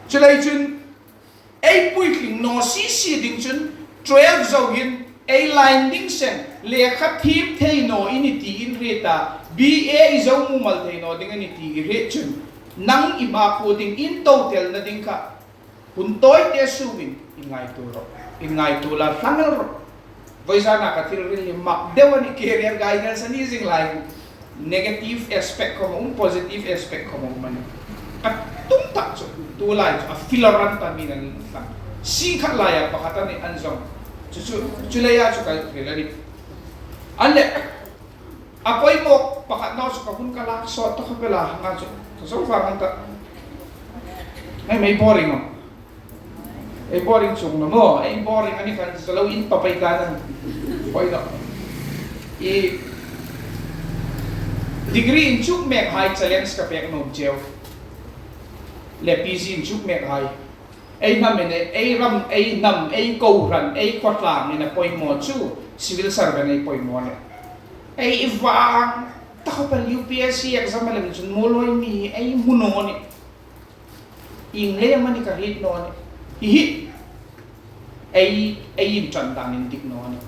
cho lấy chun ai bùi khinh nó xí đinh chun 12 dầu hin ai line ding sen le khát thím thay nó in ti in reta ba dầu mu mal thay nó ding in ti re chun nang ima ko ding in total na ding ka hun toy te suwin in ngai tu la thangal ro voisa na ka thil ri mak dewani career guidance ani jing lai negative aspect ko positive aspect ko man at tung tak so tu lai a filaran ta min an ta si khat lai a pakata ni anjong chu le ya chu ka relani alle apoi mo pakat na so ka hun kala so to ka pela nga so fa kan ta may boring mo ay boring chung na mo ay boring ani kan sa lawin papay ka na poi na degree in chuk mek high challenge ka pek no jeo le PG in chuk mek high ay namin ay ram ay nam ay kouran ay kwatlang ni na poi mo chu civil servant ay poi mo ay ivang tako pa UPSC exam alam chun muolhoi mi ay muno ni ingle man ni kahit no ni hi ay im chandang indik no ni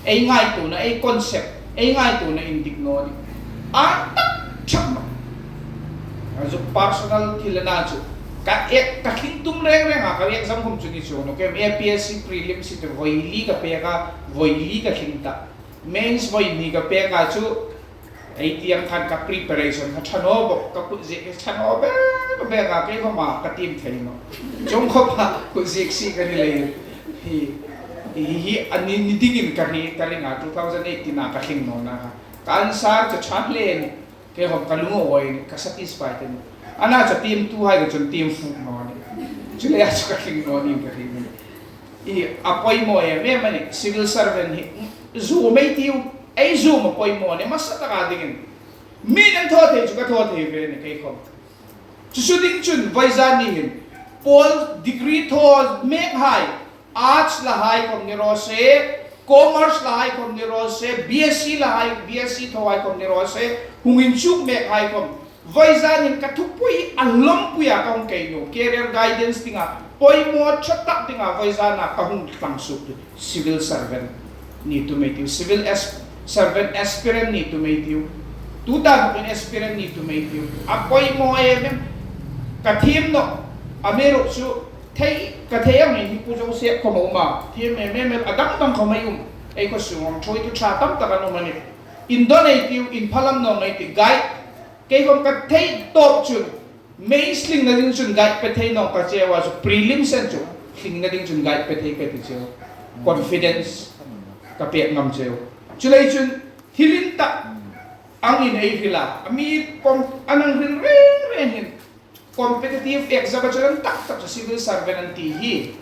ay ngai tu na ay concept ay ngai tu na indik no ni chama azo personal kilana chu ka hintum reng ha ka exam hum chuni chu no kem APSC prelims ito voili ka hinta mains voili ka peka chu ay tiang kan ka preparation ka chanobo ka kuzi chanobo be ka ke ko ma ka team thai no jong ko pa kuzi si ka ni hi ani nidigin ka ni ka ringa 2018 na ka hing no na ka ansar cha chanle ni ke hom kalungo oi ka satisfied ni ana cha team 2 hai ka chon team fu no ni chule ya ka hing no ni ka ring ni apoi mo me mani civil servant hi zo mai tiu ai zo mo poi mo ne masata ka dingin min an thothe chu ka thothe ve ne kai khom chu su ding chun vaizan ni hin pol degree tho make high arts la high kom ni ro se commerce la high kom ni ro se BSc la high BSc tho high kom ni ro se hungin chuk make high kom vaizan in ka thupui alom puya ka hung kai no career guidance tinga poi mo chatak tinga vaizan na ka hung tang su civil servant need to make you civil servant aspirant need to make you tuta ko aspirant need to make you apoi mo em kathim no amero su thei kathayang ni pu jo se ko mo ma thim em adang dang ko mayum ai ko su ngom choi tu cha tam ta ka no mani indonative in phalam no ngai ti guide ke ko ka thei top chun mainstream na din chun guide pe thei no ka che wa su prelims and chu thing na din chun guide pe thei ka ti che confidence ka pe ngam che chulai chun hilin ta ang in ay hila ami kom anang rin hin competitive exam chulan tak sa civil servant hi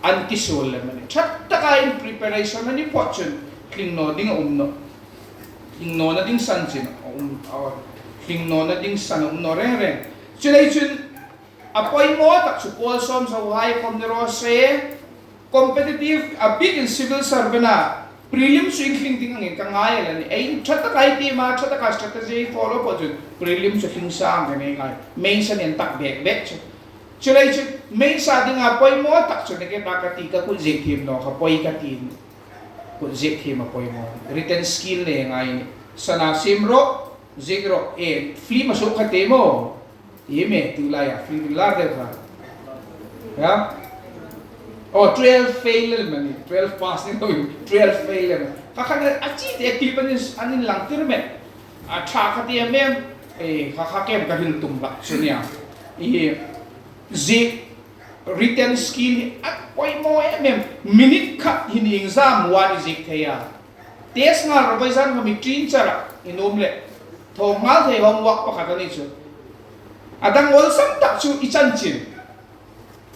anti sol man chat ta kain preparation ni fortune kling no ding no kling no na ding san chin kling no na ding san no re chulai chun apoi mo tak su pol som sa wai kom ni ro se competitive a big in civil servant na prelims swing ting ang ka ngai la ni ai thata kai ti ma thata ka strategy follow po jun prelims swing sang ne ngai main sa nen tak bek chulai chu main sa ding a poi mo tak chu ne ke ba ka ti ka ku je thim no ka poi ka tin ku je thim a poi mo written skill ne ngai sana simro zigro fli ma so ka te mo yeme tu la ya fli la de ka ya oh 12 fail man 12 pass ni 12 fail kakana achi de klipanis anin lang tirme a tha khati mem kha kem ka hil tum ba sunya zi written skill at poi mo mem minute khat hin exam one zik thaya test nga revision ka mi trin chara inomle tho mal the homework pa khatani chu adang ol sam tak chu ichan chin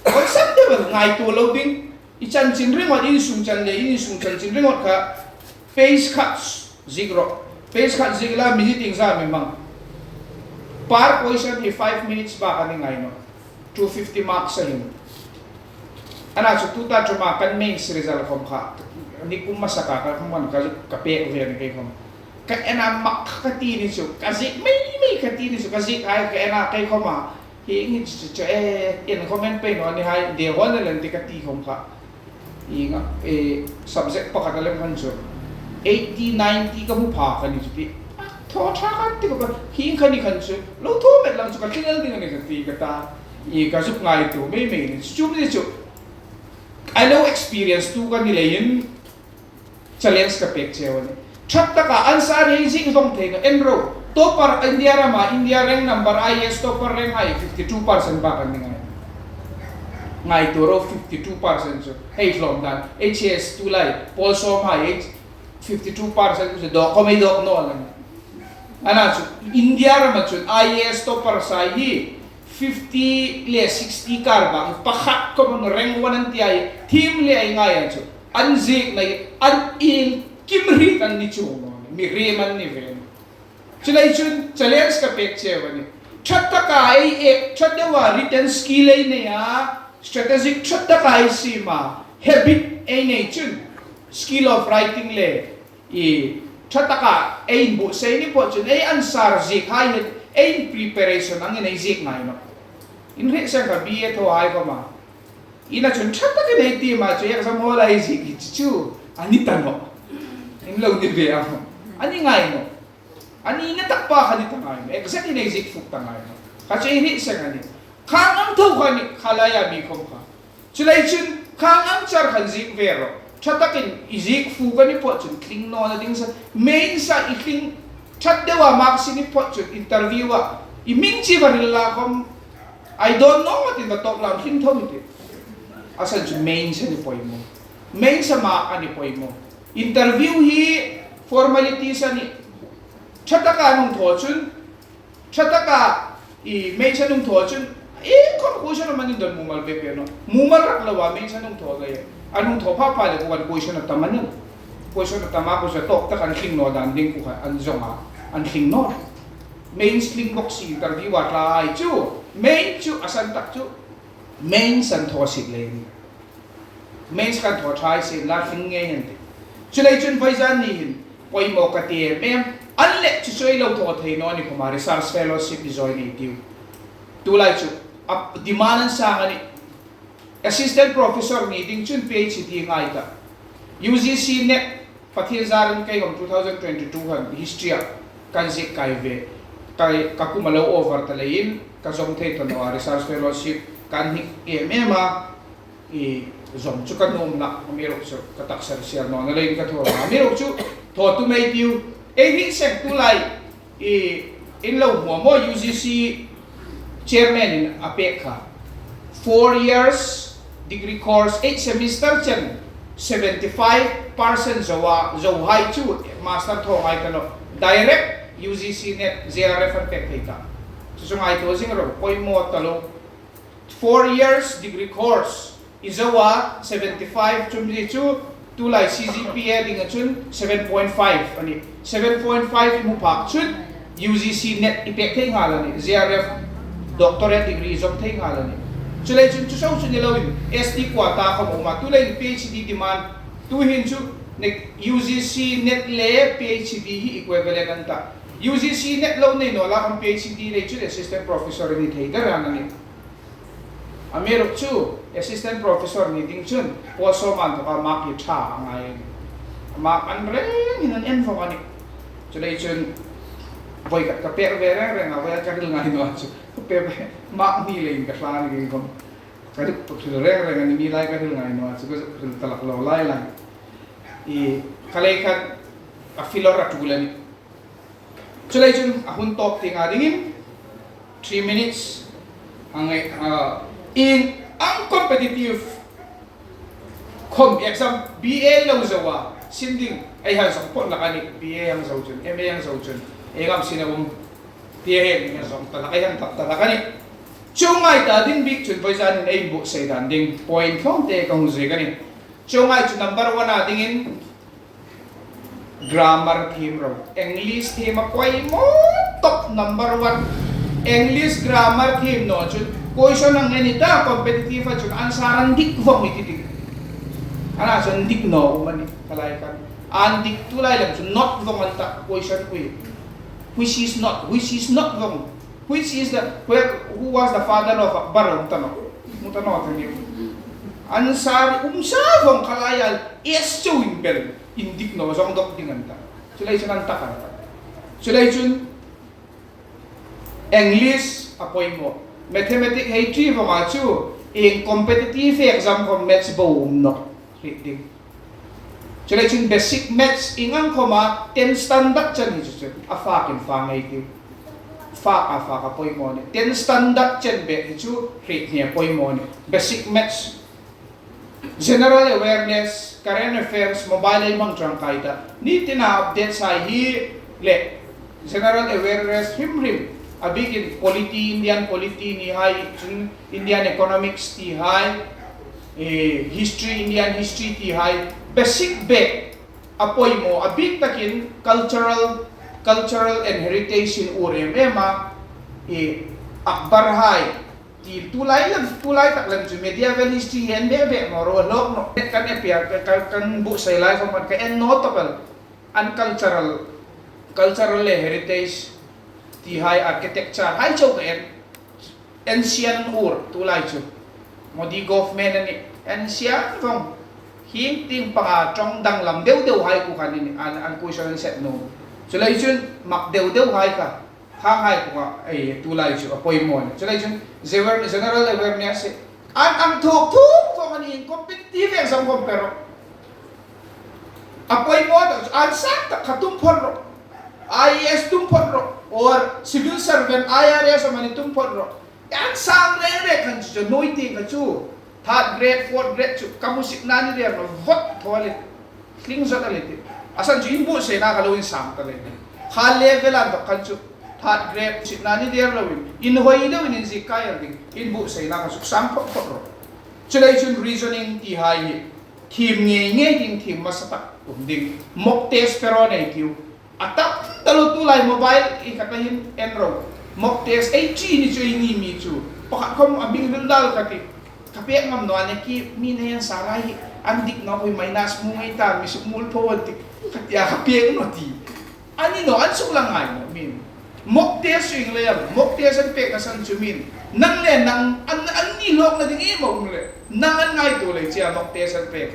on sam de ngai tu lo ding ichan chin ring on in sung chan chin ring on ka face cuts zigro face cut zigla minute exam memang par question hi 5 minutes ba kani ngai no 250 marks sa hin ana chu tuta chuma kan mains result from kha ni kum masaka ka man ka pe ve ni kai kom ka ena mak ka ti ni chu ka zi mai ka ti ni chu ka zi ai ka ena kai koma hi ngi chu in comment pe no ni hai de hon len ti ka ti khom kha inga subject pa ka lem han chu 80 90 ka mu pha ka ni chu tho tha kan ti ko hi khani khan chu lo tho met lam chu ka tingal ding ni ka ti ka ta I ka zup ngai tu me ni chu ni chu I know experience tu ka ni lein challenge ka pek che wani chat ta ka answer hi jing dong the ka enro to par India rama India rank number IS to par rank ai 52% ba kan ni ngai tu ro 52% chu hey from dan HS tu lai pol som hai 52% chu do ko me do no lan ana chu India rama chu IS to par sai hi 50 le 60 kar bang pakhat ko mon rank 1 an ti ai team le ai ngai chu an zik nai an in kimri tan ni chu mi re man ni ve chulai chun challenge ka pek che wani chatta ka ai chatta wa written skill ai ne ya strategic chatta ka ai si ma habit ai ne chun skill of writing le chatta ka ai bu sei ni po chun ai answer zik hai ai preparation ang nei zik ngai no in re sa ka BA tho ai ko ma ina chun chatta ka nei ti ma che exam ho lai zik chu ani tano in lo ni be am ani ngai no ani na takpa ka ni tangay mo exactly na zik fuk tangay mo kasi ini sa ngani kang ang thaw ka ni khalaya mi khom ka chulai chun kang ang char kan zik vero chatakin izik fu ka ni po chun kling no na ding sa main sa ikling chat dewa maksi ni po chun interview wa iming chi barilla kom I don't know what in the top lang him thaw iti asan chun main sa ni poy mo main sa ma ka ni poy mo interview hi formality sa ni chataka nung thochun chataka may sa nung thochun conclusion naman yung doon mumal pepe no mumal raklawa may sa nung thogay anong thopa pala ko kan question at taman yun question at tama ko sa tok ta kan king no dan ding ko an zonga an king no main sling box interview at la chu main chu asan tak chu main san tho sig len main kan tho try sin la fing nge hen chulai chun paisan ni hin poi mo ka ti mem anle chu choi lo tho thei no ni khomare research fellowship ni join ni tiu tu lai chu ap demand sa ngani assistant professor ni ding chun PhD ngai ta UGC net pathil zaran kai gom 2022 han history kan zik kai ve kai kakumalo over ta lein ka zong thei to no research fellowship kan ni emema I zong chu kan nom na amiro chu katak sar siar no na lein ka tho amiro chu tho tu mai tiu Ehi sek tu lai in lo mo UGC chairman in apeka 4 years degree course 8 semester chen 75% zawa zo hai chu master tho ai kano direct UGC net ZRF an pek theta so ngai to sing ro poi mo talo 4 years degree course izawa 75 chumli chu tu lai CGPA ding chun 7.5 ani 7.5 mu pak chun UGC net ipek thei ngala ni ZRF doctorate degree zom thei ngala ni chulai chun chu sau chun lawin ST quota ka mo ma tu lai PhD demand tu hin chu ne UGC net le PhD hi equivalent anta UGC net lo nei no la kam PhD le chu assistant professor ni thei dar ani amero chu assistant professor ni ding chun poso man to ka mak yi tha ngai mak an re hinan en fo ani chulai chun voi ka pe ve re nga voi ka dil ngai no chu pe mak ni le ka sla ni kom ka dik pu re ni mi lai ka dil ngai no chu ko talak lo lai lai I kalai khat a filora tulani chulai chun ahun top tinga dingin 3 minutes angai in uncompetitive exam BA lo zawa sinding ay ha sa pon lakani BA yang zawchun MA yang zawchun egam sinawum PA yang zawng talakayan talakani chungai ta din big chun poisan ai bu sai dan ding point phong te kang zui kani chungai chu number 1 a dingin grammar theme ro English theme koi mo top number 1 English grammar theme no chun question ang ganita competitive at yung ansaran dik vong ititig ana so dik no man kalay kan andik tulay lang so not vong anta question ko which is not wrong which is who was the father of Barong Tano. Mutano tani. Ansar umsa vong kalayal es chewing bell indik no zong dok dinganta. Sulay chun anta kanta. Sulay chun English apoy mo. Mathematics hay tri vong achu in competitive exam ko maths boom no. Reading. Sulay chun basic maths ingang koma 10 standard chan ni chun. Afakin fangay ti. Faka poy mo ni 10 standard chen be chu rate niya poy mo ni basic maths, general awareness, current affairs, mobile ay mang trangkaita ni tina-update sa hi le general awareness him abigin polity Indian polity ni hay Indian economics ti hay history Indian history ti hay basic be apoy mo abig takin cultural and heritage in urem ema akbar hai ti tulay taklan ju medieval history hen be moro lok no kan epia kan bu sai lai from ka en notable and cultural heritage ti hai architecture hai chau ka ancient tulay ju modi government ani ancient from hin ting pa trong dang lam deu hai ku kan ni an question set no Sulay chun makdew hai ka hai ko ay tulay chu apoy mo sulay chun general awareness ang thuk ko mani competitive exam ko pero apoy mo an sakta katumpon ro IAS tumpon ro or civil servant IRS mani tumpon ro ang sang re kan chu noiti ka chu third grade fourth grade chu kamusik nani re no vote toilet cling sa talit asan ju imbu se na kalawin sam tale ha level an kan chu third grade sitnani der lawin in hoi daw in zikay ding imbu se na kasuk sam ko ro chulay chun reasoning ti hai team nge ding team masata ding mock test pero na itiu atap talutulay mobile ikatahin enroll mock test ay chi ni chu ini mi chu pakat kom abing dal kati kape ngam no aneki mi na yan saray andik na koy minus mo ngita misuk mulpo tik ya kapieng no ti ani no ansuk lang ay no min mok test yung layam mok test ang pe kasan chumin nang le nang an ni lok na ding imo le nang an ngay to le siya mok test ang pe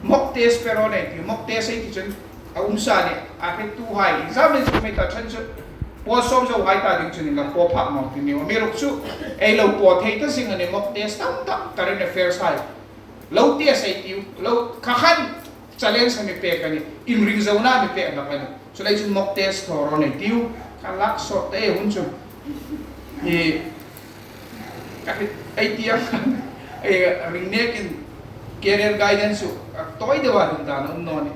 mok test pero na ti mok test ay kitchen aumsa ni akin tuhay example sa may tachan so po som so hay ta ding chunin la po pak mo ti ni mirok su ay lo po tay ta sing ani mok test tam current affairs hay lo test ay ti lo kakan challenge kami pe kani imring zauna mi pe na kani so lai chun mock test thoro nei tiu kalak so te hunchu ai tiang ring neck in career guidance toy de wa dun ta no ni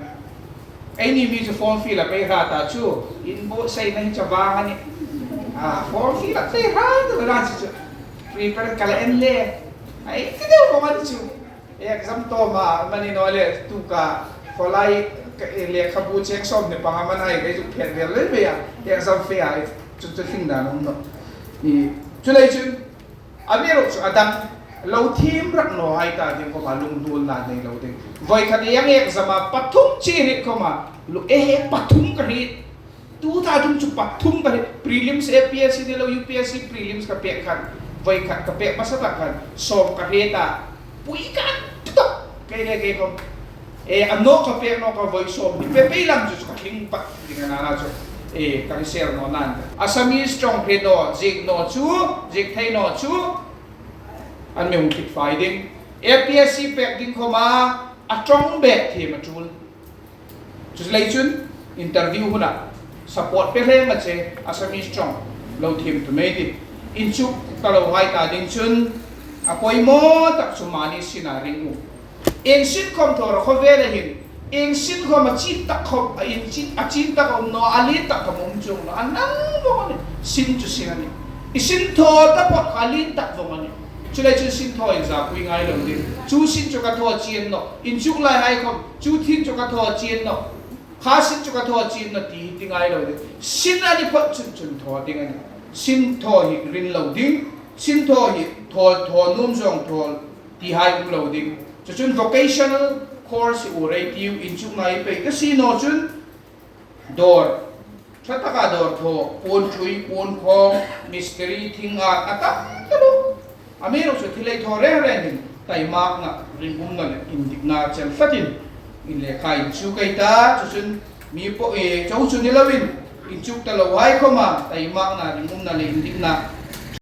ai ni mi form fill up ai rata chu in bo sai na chabangan ni form fill up sai rata la chu prepare kala enle ai kide ko man chu exam to maninole tu ka folay le khabu check som ne pangaman ai kai ju phen le be ya exam fe ai chu thing da no ni chulai chun amiro chu adam lo team rak no hai ta ding ko malung dul na nei lo ding voi khat yang exam pathum chi ri ko ma lu pathum ka ri tu ta dum chu pathum ka ri prelims APSC de lo UPSC prelims ka pe khan voi khat ka pe masata khan som ka ri ta pui kan kay kay ko ano ka pe no ka voice of ni pepe lang just ka king pa dinga na so kaniser no nan asami strong no zig no chu zig thai no chu an me keep fighting APSC pek ding ko ma a strong bet thi ma chul just lai chun interview huna support pe le ma che asami strong lo team to made in chu kalo hai ta ding chun apoy mo tak sumani sinaring mo eng sin kom thor kho vele hin eng sin kho ma chi tak kho in chi a chin tak no ali tak ka mum chung no anang mo ni sin chu sinani isin tho ta pot ali tak vo mani chulai chu sin tho exam wi ngai lo din chu sin chu ka tho chien no in chu lai hai khom chu thin chu ka tho chien no kha sin chu ka tho chien no ti ti ngai lo din sin ani pot chun chun tho ding ani sin tho hi rin lo ding sin tho hi tho num jong tho ti hai bu lo ding chun vocational course u rate you in chu ngai pe ka si no chun door Sataka dor tho pon chui pon khong mystery thing ata talo amero so thilei tho re re ni tai mak na ringum na indigna chel fatin in le khai chu kai ta chu sun mi po e chau chu ni lawin in chuk ta lo wai khoma tai mak na ringum na le indigna